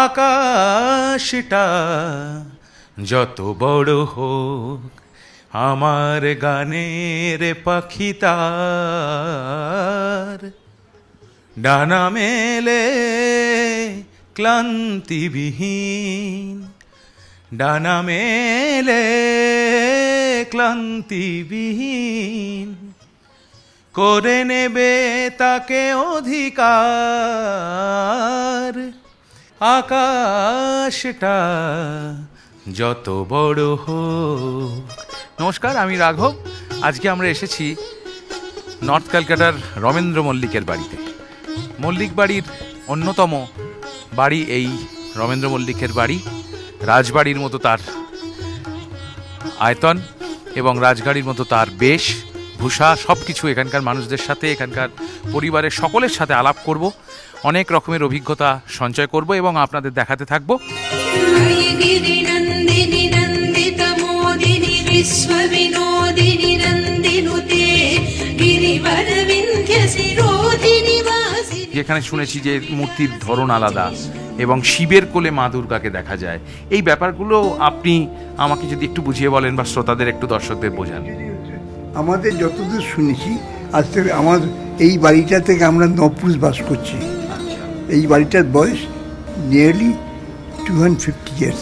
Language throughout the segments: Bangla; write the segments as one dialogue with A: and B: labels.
A: আকাশটা যত বড় হোক, আমার গানের পাখি তার ডানা মেলে ক্লান্তিবিহীন, ডানা মেলে ক্লান্তিবিহীন, করে নেবে তাকে অধিকার। আকাশটা যত বড় হোক। নমস্কার, আমি রাঘব। আজকে আমরা এসেছি নর্থ ক্যালকাটার রমেন্দ্র মল্লিকের বাড়িতে। মল্লিক বাড়ির অন্যতম বাড়ি এই রমেন্দ্র মল্লিকের বাড়ি। রাজবাড়ির মতো তার আয়তন এবং রাজগাড়ির মতো তার বেশ ভূষা, সব কিছু এখানকার মানুষদের সাথে, এখানকার পরিবারের সকলের সাথে আলাপ করব, অনেক রকমের অভিজ্ঞতা সঞ্চয় করব এবং আপনাদের দেখাতে থাকব। যেখানে শুনেছি যে মূর্তির ধরন আলাদা এবং শিবের কোলে মা দুর্গাকে দেখা যায়, এই ব্যাপারগুলো আপনি আমাকে যদি একটু বুঝিয়ে বলেন বা শ্রোতাদের একটু, দর্শকদের বোঝান।
B: আমাদের যতদূর শুনেছি, আজ থেকে আমার এই বাড়িটা থেকে আমরা 9 পুরুষ বাস করছি। এই বাড়িটার বয়স নিয়ারলি 250 ইয়ার্স।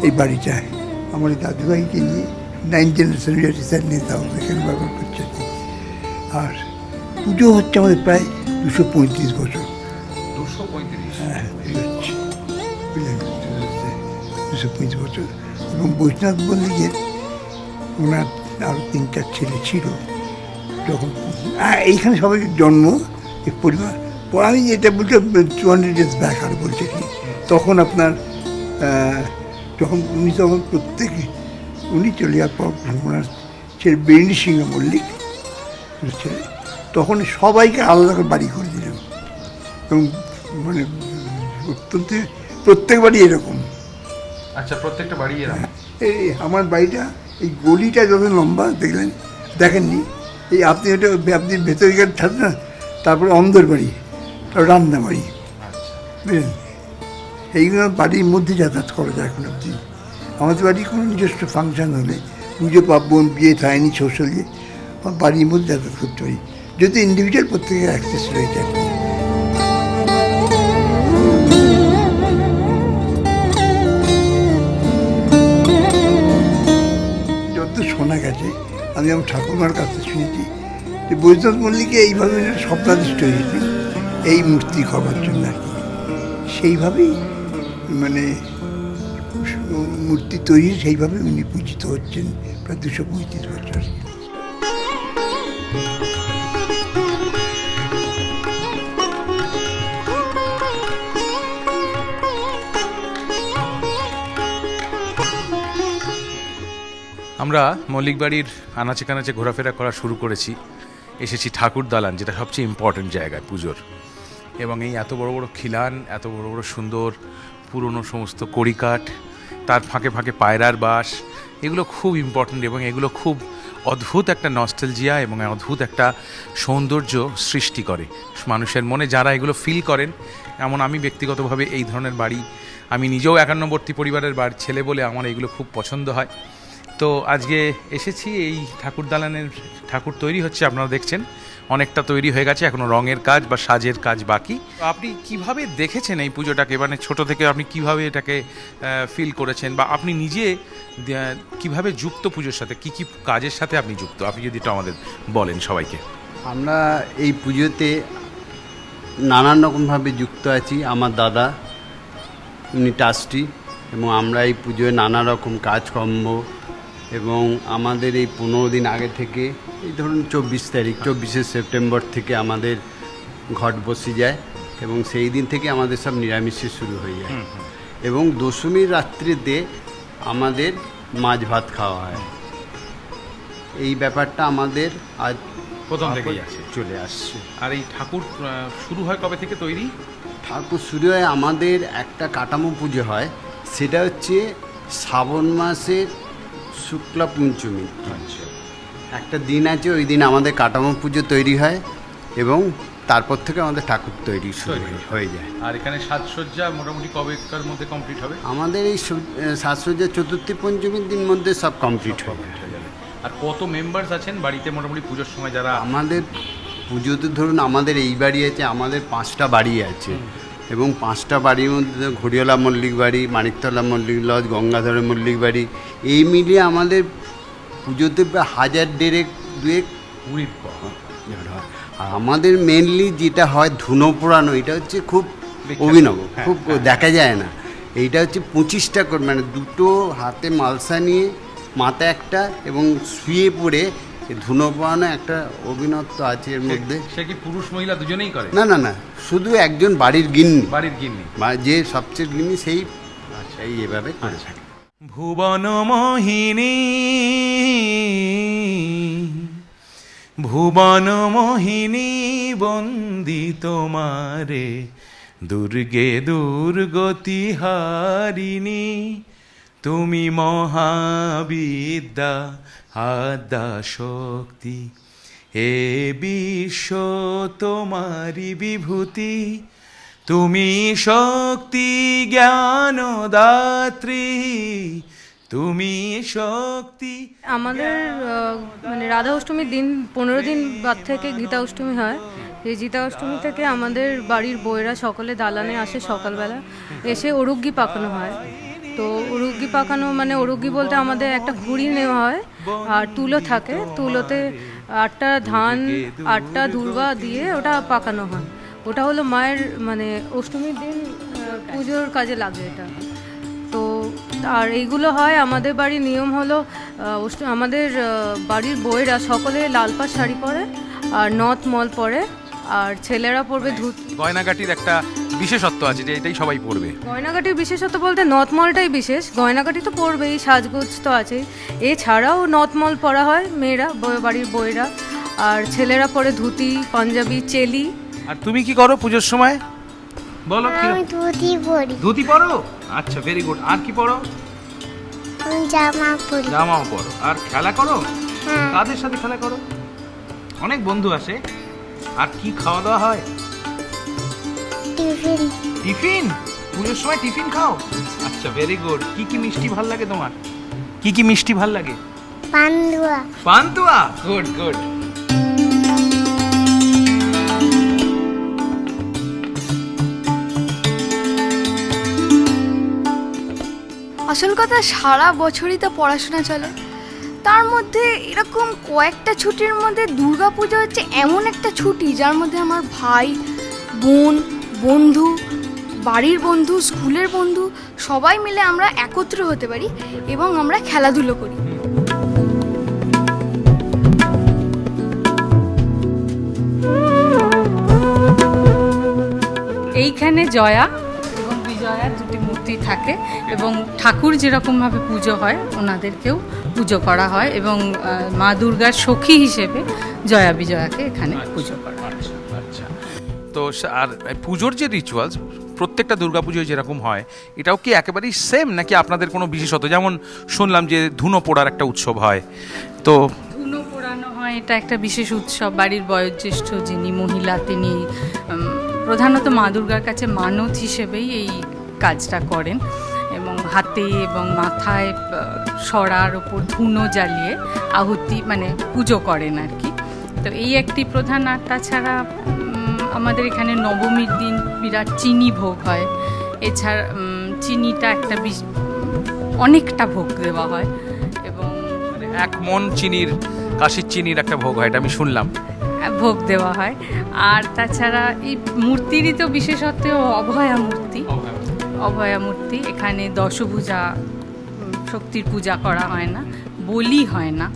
B: এই বাড়িটায় আমার দাদুভাইকে নিয়ে 9 জেনারেশন নেতাও এখানে ব্যবহার করছে। আর পুজো হচ্ছে আমাদের প্রায় 235 বছর।
A: 235?
B: হ্যাঁ, হচ্ছে 235 বছর। এবং বৈষ্ণব মল্লিকের ওনার আরও 3-4 ছেলে ছিল। যখন এইখানে সবাই জন্ম, এই পরিবার, আমি যেটা বলতে 200 ইয়ার্স ব্যাক আর বলছে কি, তখন আপনার যখন উনি চলে যাওয়ার পর ওনার ছেলে বেরিনী সিংহ মল্লিক ছেলে, তখন সবাইকে আলাদা করে বাড়ি করে দিলেন। এবং মানে অত্যন্ত প্রত্যেক বাড়ি এরকম।
A: আচ্ছা, প্রত্যেকটা বাড়ি এরকম।
B: এই আমার বাড়িটা, এই গলিটা যত লম্বা দেখেননি, এই আপনি ভেতরে গেলে থাকেন না, তারপরে অন্দর বাড়ি, তারপর রান্না বাড়ি, বুঝলেন? এইগুলো বাড়ির মধ্যে যাতায়াত করা যায় এখন অবধি। আমাদের বাড়ি কোনো নিজস্ব ফাংশন হলে, পুজো পার্বণ, বিয়ে থায়নি, সোশ্যালি বাড়ির মধ্যে যাতায়াত করতে পারি, যদি ইন্ডিভিজুয়াল প্রত্যেকের অ্যাক্সেস রয়েছে আর কি। যত শোনা গেছে, আমি আমার ঠাকুমার কাছে শুনেছি যে বৈষ্ণব মল্লিকে এইভাবে স্বপ্নাদিষ্ট হয়েছিল এই মূর্তি করবার জন্য আর কি। সেইভাবেই মানে মূর্তি তৈরি, সেইভাবে উনি পূজিত হচ্ছেন প্রায় 235 বছর।
A: আমরা মল্লিক বাড়ির আনাচে কানাচে ঘোরাফেরা করা শুরু করেছি। এসেছি ঠাকুর দালান, যেটা সবচেয়ে ইম্পর্টেন্ট জায়গায় পুজোর। এবং এই এত বড় বড় খিলান, এত বড় বড় সুন্দর পুরনো সমস্ত কড়িকাঠ, তার ফাঁকে ফাঁকে পায়রার বাস, এগুলো খুব ইম্পর্টেন্ট এবং এগুলো খুব অদ্ভুত একটা নস্টালজিয়া এবং অদ্ভুত একটা সৌন্দর্য সৃষ্টি করে মানুষের মনে, যারা এগুলো ফিল করেন। এমন আমি ব্যক্তিগতভাবে এই ধরনের বাড়ি, আমি নিজেও একান্নবর্তী পরিবারের বাড়ির ছেলে বলে আমার এগুলো খুব পছন্দ হয়। তো আজকে এসেছি, এই ঠাকুর দালানের ঠাকুর তৈরি হচ্ছে, আপনারা দেখছেন অনেকটা তৈরি হয়ে গেছে, এখনো রঙের কাজ বা সাজের কাজ বাকি। আপনি কিভাবে দেখেছেন এই পুজোটাকে, মানে ছোট থেকে আপনি কিভাবে এটাকে ফিল করেছেন, বা আপনি নিজে কিভাবে যুক্ত পুজোর সাথে, কি কি কাজের সাথে আপনি যুক্ত, আপনি যদি একটু আমাদের বলেন সবাইকে।
C: আমরা এই পুজোতে নানান রকমভাবে যুক্ত আছি। আমার দাদা, উনি ট্রাস্টি, এবং আমরা এই পুজোয় নানা রকম কাজকর্ম, এবং আমাদের এই 15 দিন আগে থেকে, এই ধরুন 24শে সেপ্টেম্বর থেকে আমাদের ঘট বসে যায়, এবং সেই দিন থেকে আমাদের সব নিরামিষে শুরু হয়ে যায়। এবং দশমীর রাত্রিতে আমাদের মাছ ভাত খাওয়া হয়। এই ব্যাপারটা আমাদের আজ
A: প্রথম থেকেই
C: চলে আসছে।
A: আর এই ঠাকুর শুরু হয় কবে থেকে তৈরি?
C: ঠাকুর শুরু হয়, আমাদের একটা কাঠামো পুজো হয়, সেটা হচ্ছে শ্রাবণ মাসের শুক্লা পঞ্চমী। একটা দিন আছে, ওই দিন আমাদের কাঠামো পুজো তৈরি হয় এবং তারপর থেকে আমাদের ঠাকুর তৈরি শুরু হয়ে যায়।
A: আর এখানে সাজসজ্জা মোটামুটি কবেকার মধ্যে কমপ্লিট হবে?
C: আমাদের এই সাজসজ্জা চতুর্থী পঞ্চমীর দিন মধ্যে সব কমপ্লিট হয়ে যায়।
A: আর কত মেম্বার্স আছেন বাড়িতে মোটামুটি পুজোর সময় যারা?
C: আমাদের পুজোতে ধরুন আমাদের এই বাড়ি আছে, আমাদের 5টা বাড়ি আছে, এবং 5টা বাড়ির মধ্যে ঘড়িওয়ালা মল্লিক বাড়ি, মানিকতলা মল্লিক লজ, গঙ্গাধরের মল্লিক বাড়ি, এই মিলিয়ে আমাদের পুজোতে 1000-2,000 আর আমাদের মেনলি যেটা হয় ধুনো পোড়ানো, এটা হচ্ছে খুব অভিনব, খুব দেখা যায় না। এইটা হচ্ছে 25টা করে, মানে দুটো হাতে মালসা নিয়ে মাথা একটা এবং শুয়ে পড়ে ধুনো পোড়ানো একটা অভিনত্ব আছে এর মধ্যে।
A: সে কি পুরুষ মহিলা দুজনেই করে?
C: না না না, শুধু একজন বাড়ির গিন্নি, যে সবচেয়ে গিন্নি সেই এভাবে করে থাকে।
A: ভুবন মোহিনী, ভুবন মোহিনী বন্দি তোমারে, দুর্গে দুর্গতি হারিণী, তুমি মহাবিদ্যা আদ্যা শক্তি, এ বিশ্ব তোমারি বিভূতি, তুমি শক্তি জ্ঞান দাত্রী, তুমি শক্তি।
D: আমাদের মানে রাধা অষ্টমীর দিন 15 দিন বাদ থেকে গীতা অষ্টমী হয়। এই গীতা অষ্টমী থেকে আমাদের বাড়ির বউয়েরা সকলে দালানে আসে সকালবেলা, এসে অরুগ্গি পাকানো হয়। তো অরুগ্গি পাকানো মানে অরুগ্গি বলতে আমাদের একটা ঘুড়ি নেওয়া হয় আর তুলো থাকে, তুলোতে 8টা ধান 8টা দুর্বা দিয়ে ওটা পাকানো হয়। ওটা হলো মায়ের মানে অষ্টমীর দিন পুজোর কাজে লাগে এটা। তো আর এইগুলো হয় আমাদের বাড়ির নিয়ম হলো আমাদের বাড়ির বউয়েরা সকলে লাল পাড় শাড়ি পরে আর নথ মল পরে, আর ছেলেরা পরবে ধুতি।
A: গয়নাগাটির একটা বিশেষত্ব আছে যে এটাই সবাই পরবে।
D: গয়নাগাটির বিশেষত্ব বলতে নথমলটাই বিশেষ, গয়নাগাটি তো পরবেই, সাজগোজ তো আছেই। এছাড়াও নথমল পরা হয় মেয়েরা, বাড়ির বউয়েরা, আর ছেলেরা পরে ধুতি, পাঞ্জাবি, চেলি।
A: আর তুমি কি করো পুজোর সময় বলো?
E: আমি ধুতি পরি।
A: ধুতি পরো? আচ্ছা, ভেরি গুড। আর কি পরো?
E: আমি জামা পরি।
A: জামাও পরো। আর খেলা করো?
E: হ্যাঁ।
A: কাদের সাথে খেলা করো? অনেক বন্ধু আসে। আর কি খাওয়া দাওয়া হয়?
E: টিফিন।
A: টিফিন? পুজোর সময় টিফিন খাও? আচ্ছা, ভেরি গুড। কি কি মিষ্টি ভাল লাগে তোমার? কি কি মিষ্টি ভাল লাগে?
E: পান্তুয়া।
A: পান্তুয়া? Good good.
F: আসল কথা সারা বছরই তো পড়াশোনা চলে, তার মধ্যে এরকম কয়েকটা ছুটির মধ্যে দুর্গাপূজা হচ্ছে এমন একটা ছুটি যার মধ্যে আমার ভাই, বোন, বন্ধু, বাড়ির বন্ধু, স্কুলের বন্ধু সবাই মিলে আমরা একত্র হতে পারি এবং আমরা খেলাধুলো করি।
G: এইখানে জয়া এবং বিজয়ার দুটি মূর্তি থাকে এবং ঠাকুর যেরকমভাবে পুজো হয় ওনাদেরকেও পুজো করা হয় এবং মা দুর্গার সখী হিসেবে জয়া বিজয়াকে এখানে পুজো করা হয়।
A: আচ্ছা, তো আর পুজোর যে রিচুয়ালস প্রত্যেকটা দুর্গাপুজোয় যেরকম হয় এটাও কি একেবারেই সেম, নাকি আপনাদের কোনো বিশেষত? যেমন শুনলাম যে ধুনো পোড়ার একটা উৎসব হয়, তো
G: ধুনো পোড়ানো হয়, এটা একটা বিশেষ উৎসব। বাড়ির বয়োজ্যেষ্ঠ যিনি মহিলা তিনি প্রধানত মা দুর্গার কাছে মানত হিসেবেই এই কাজটা করেন এবং হাতে এবং মাথায় সরার ওপর ধুনো জ্বালিয়ে আহুতি মানে পুজো করেন আর কি। তো এই একটি প্রধান। আর তাছাড়া আমাদের এখানে নবমীর দিন বিরাট চিনি ভোগ হয়। এছাড়া চিনিটা একটা অনেকটা ভোগ দেওয়া হয় এবং
A: 1 মণ চিনির, কাশির চিনির একটা ভোগ হয়, এটা আমি শুনলাম,
G: ভোগ দেওয়া হয়। আর তাছাড়া এই মূর্তিরই তো বিশেষত্ব অভয়া মূর্তি। অভয়া মূর্তি এখানে দশভুজা শক্তির পূজা করা হয় না, বলি হয় না,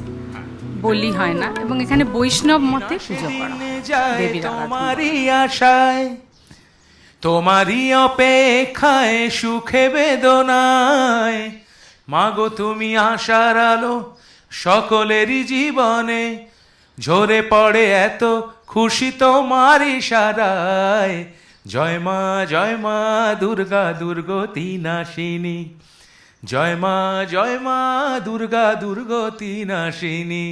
G: বলি হয় না এবং এখানে বৈষ্ণব মতে পুজো করা হয় দেবীর
A: তোমারই আশায়, তোমারই অপেক্ষায়, সুখে বেদনায়, মাগো তুমি আশার আলো সকলেরই জীবনে, ঝরে পড়ে এত খুশি তোমার ইশারায়, জয় মা দুর্গা দুর্গতি নাশিনী, জয় মা দুর্গা দুর্গতি নাশিনী,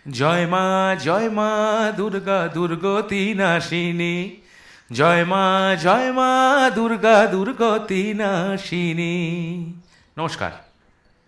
A: জয় মা দুর্গা দুর্গতি নাশিনী, জয় মা দুর্গা দুর্গতি নাশিনী। নমস্কার।